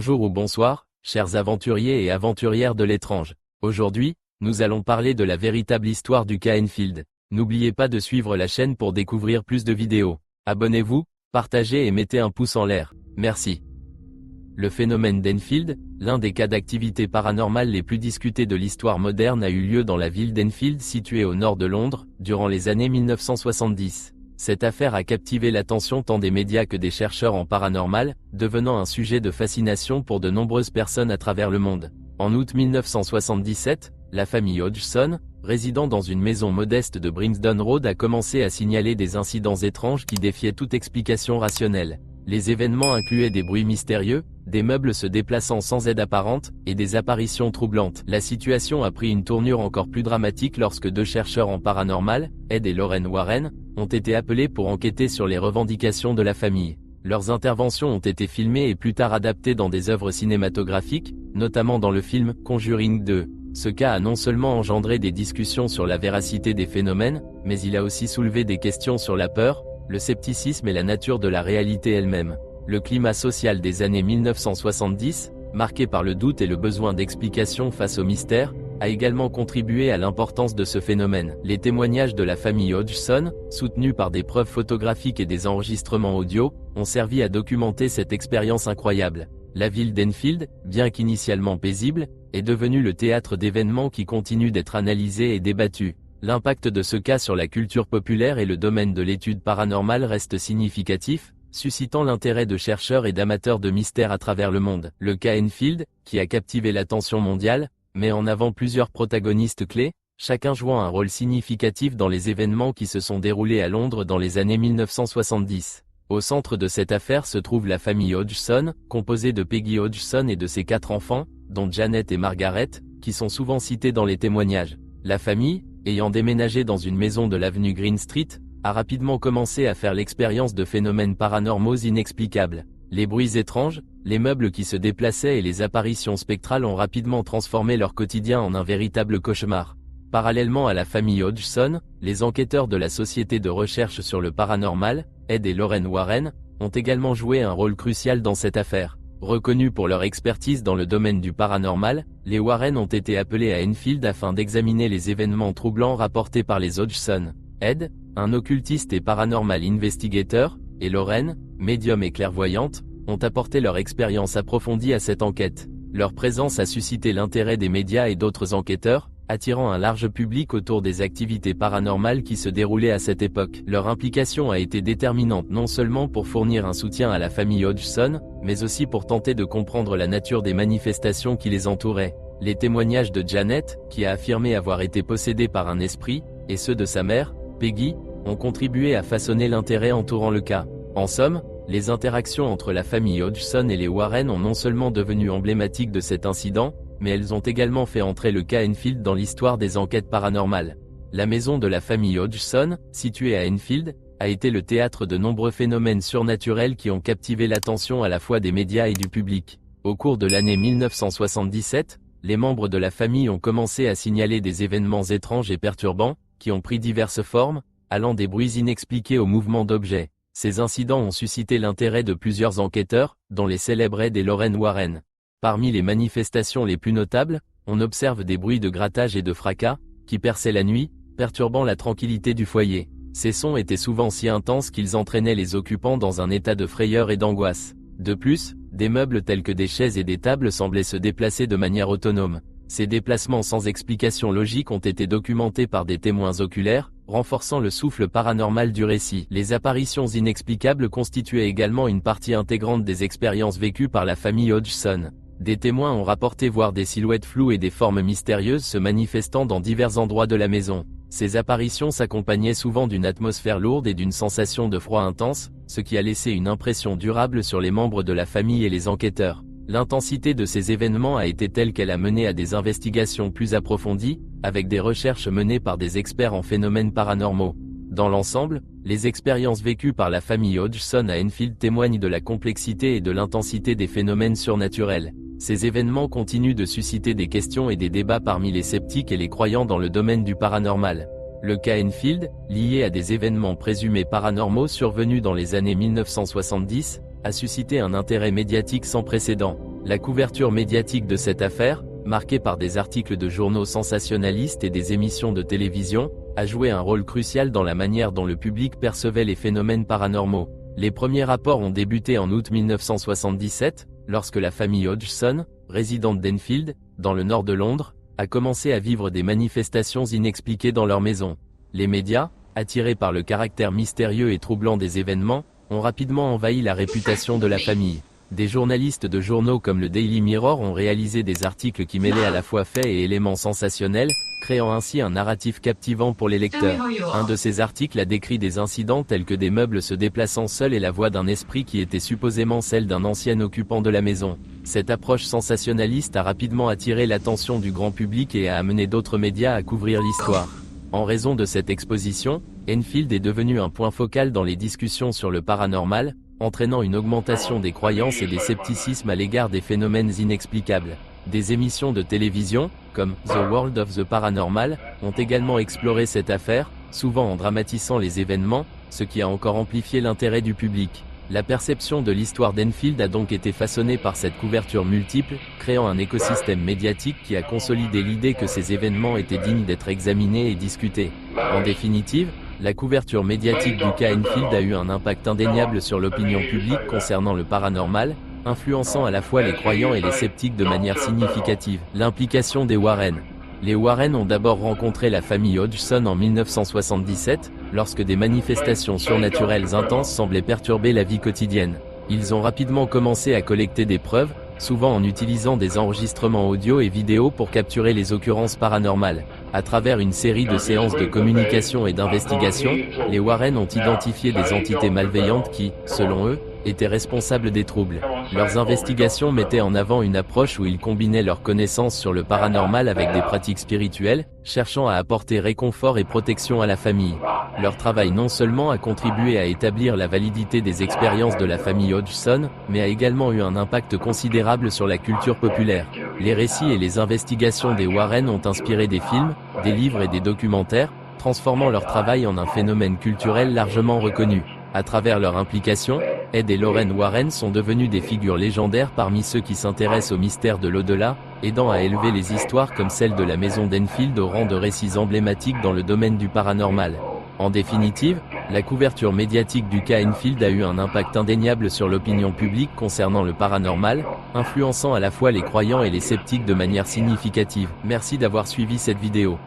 Bonjour ou bonsoir, chers aventuriers et aventurières de l'étrange. Aujourd'hui, nous allons parler de la véritable histoire du cas Enfield. N'oubliez pas de suivre la chaîne pour découvrir plus de vidéos. Abonnez-vous, partagez et mettez un pouce en l'air. Merci. Le phénomène d'Enfield, l'un des cas d'activité paranormale les plus discutés de l'histoire moderne, a eu lieu dans la ville d'Enfield située au nord de Londres, durant les années 1970. Cette affaire a captivé l'attention tant des médias que des chercheurs en paranormal, devenant un sujet de fascination pour de nombreuses personnes à travers le monde. En août 1977, la famille Hodgson, résidant dans une maison modeste de Brimston Road, a commencé à signaler des incidents étranges qui défiaient toute explication rationnelle. Les événements incluaient des bruits mystérieux, des meubles se déplaçant sans aide apparente, et des apparitions troublantes. La situation a pris une tournure encore plus dramatique lorsque deux chercheurs en paranormal, Ed et Lorraine Warren, ont été appelés pour enquêter sur les revendications de la famille. Leurs interventions ont été filmées et plus tard adaptées dans des œuvres cinématographiques, notamment dans le film Conjuring 2. Ce cas a non seulement engendré des discussions sur la véracité des phénomènes, mais il a aussi soulevé des questions sur la peur, le scepticisme et la nature de la réalité elle-même. Le climat social des années 1970, marqué par le doute et le besoin d'explications face au mystère, a également contribué à l'importance de ce phénomène. Les témoignages de la famille Hodgson, soutenus par des preuves photographiques et des enregistrements audio, ont servi à documenter cette expérience incroyable. La ville d'Enfield, bien qu'initialement paisible, est devenue le théâtre d'événements qui continuent d'être analysés et débattus. L'impact de ce cas sur la culture populaire et le domaine de l'étude paranormale reste significatif, suscitant l'intérêt de chercheurs et d'amateurs de mystères à travers le monde. Le cas Enfield, qui a captivé l'attention mondiale, met en avant plusieurs protagonistes clés, chacun jouant un rôle significatif dans les événements qui se sont déroulés à Londres dans les années 1970. Au centre de cette affaire se trouve la famille Hodgson, composée de Peggy Hodgson et de ses 4 enfants, dont Janet et Margaret, qui sont souvent cités dans les témoignages. La famille, ayant déménagé dans une maison de l'avenue Green Street, a rapidement commencé à faire l'expérience de phénomènes paranormaux inexplicables. Les bruits étranges, les meubles qui se déplaçaient et les apparitions spectrales ont rapidement transformé leur quotidien en un véritable cauchemar. Parallèlement à la famille Hodgson, les enquêteurs de la société de recherche sur le paranormal, Ed et Lorraine Warren, ont également joué un rôle crucial dans cette affaire. Reconnus pour leur expertise dans le domaine du paranormal, les Warren ont été appelés à Enfield afin d'examiner les événements troublants rapportés par les Hodgson. Ed, un occultiste et paranormal investigator, et Lorraine, médium et clairvoyante, ont apporté leur expérience approfondie à cette enquête. Leur présence a suscité l'intérêt des médias et d'autres enquêteurs, attirant un large public autour des activités paranormales qui se déroulaient à cette époque. Leur implication a été déterminante non seulement pour fournir un soutien à la famille Hodgson, mais aussi pour tenter de comprendre la nature des manifestations qui les entouraient. Les témoignages de Janet, qui a affirmé avoir été possédée par un esprit, et ceux de sa mère, Peggy, ont contribué à façonner l'intérêt entourant le cas. En somme, les interactions entre la famille Hodgson et les Warren ont non seulement devenu emblématiques de cet incident, mais elles ont également fait entrer le cas Enfield dans l'histoire des enquêtes paranormales. La maison de la famille Hodgson, située à Enfield, a été le théâtre de nombreux phénomènes surnaturels qui ont captivé l'attention à la fois des médias et du public. Au cours de l'année 1977, les membres de la famille ont commencé à signaler des événements étranges et perturbants, qui ont pris diverses formes, allant des bruits inexpliqués aux mouvements d'objets. Ces incidents ont suscité l'intérêt de plusieurs enquêteurs, dont les célèbres Ed et Lorraine Warren. Parmi les manifestations les plus notables, on observe des bruits de grattage et de fracas, qui perçaient la nuit, perturbant la tranquillité du foyer. Ces sons étaient souvent si intenses qu'ils entraînaient les occupants dans un état de frayeur et d'angoisse. De plus, des meubles tels que des chaises et des tables semblaient se déplacer de manière autonome. Ces déplacements sans explication logique ont été documentés par des témoins oculaires, renforçant le souffle paranormal du récit. Les apparitions inexplicables constituaient également une partie intégrante des expériences vécues par la famille Hodgson. Des témoins ont rapporté voir des silhouettes floues et des formes mystérieuses se manifestant dans divers endroits de la maison. Ces apparitions s'accompagnaient souvent d'une atmosphère lourde et d'une sensation de froid intense, ce qui a laissé une impression durable sur les membres de la famille et les enquêteurs. L'intensité de ces événements a été telle qu'elle a mené à des investigations plus approfondies, avec des recherches menées par des experts en phénomènes paranormaux. Dans l'ensemble, les expériences vécues par la famille Hodgson à Enfield témoignent de la complexité et de l'intensité des phénomènes surnaturels. Ces événements continuent de susciter des questions et des débats parmi les sceptiques et les croyants dans le domaine du paranormal. Le cas Enfield, lié à des événements présumés paranormaux survenus dans les années 1970, a suscité un intérêt médiatique sans précédent. La couverture médiatique de cette affaire, marquée par des articles de journaux sensationnalistes et des émissions de télévision, a joué un rôle crucial dans la manière dont le public percevait les phénomènes paranormaux. Les premiers rapports ont débuté en août 1977, lorsque la famille Hodgson, résidente d'Enfield, dans le nord de Londres, a commencé à vivre des manifestations inexpliquées dans leur maison. Les médias, attirés par le caractère mystérieux et troublant des événements, ont rapidement envahi la réputation de la famille. Des journalistes de journaux comme le Daily Mirror ont réalisé des articles qui mêlaient à la fois faits et éléments sensationnels, créant ainsi un narratif captivant pour les lecteurs. Un de ces articles a décrit des incidents tels que des meubles se déplaçant seuls et la voix d'un esprit qui était supposément celle d'un ancien occupant de la maison. Cette approche sensationnaliste a rapidement attiré l'attention du grand public et a amené d'autres médias à couvrir l'histoire. En raison de cette exposition, Enfield est devenu un point focal dans les discussions sur le paranormal, entraînant une augmentation des croyances et des scepticismes à l'égard des phénomènes inexplicables. Des émissions de télévision, comme The World of the Paranormal, ont également exploré cette affaire, souvent en dramatisant les événements, ce qui a encore amplifié l'intérêt du public. La perception de l'histoire d'Enfield a donc été façonnée par cette couverture multiple, créant un écosystème médiatique qui a consolidé l'idée que ces événements étaient dignes d'être examinés et discutés. En définitive, la couverture médiatique du cas Enfield a eu un impact indéniable sur l'opinion publique concernant le paranormal, influençant à la fois les croyants et les sceptiques de manière significative. L'implication des Warren. Les Warren ont d'abord rencontré la famille Hodgson en 1977, lorsque des manifestations surnaturelles intenses semblaient perturber la vie quotidienne. Ils ont rapidement commencé à collecter des preuves, souvent en utilisant des enregistrements audio et vidéo pour capturer les occurrences paranormales. À travers une série de séances de communication et d'investigation, les Warren ont identifié des entités malveillantes qui, selon eux, étaient responsables des troubles. Leurs investigations mettaient en avant une approche où ils combinaient leurs connaissances sur le paranormal avec des pratiques spirituelles, cherchant à apporter réconfort et protection à la famille. Leur travail non seulement a contribué à établir la validité des expériences de la famille Hodgson, mais a également eu un impact considérable sur la culture populaire. Les récits et les investigations des Warren ont inspiré des films, des livres et des documentaires, transformant leur travail en un phénomène culturel largement reconnu. À travers leur implication, Ed et Lorraine Warren sont devenus des figures légendaires parmi ceux qui s'intéressent au mystère de l'au-delà, aidant à élever les histoires comme celle de la maison d'Enfield au rang de récits emblématiques dans le domaine du paranormal. En définitive, la couverture médiatique du cas Enfield a eu un impact indéniable sur l'opinion publique concernant le paranormal, influençant à la fois les croyants et les sceptiques de manière significative. Merci d'avoir suivi cette vidéo.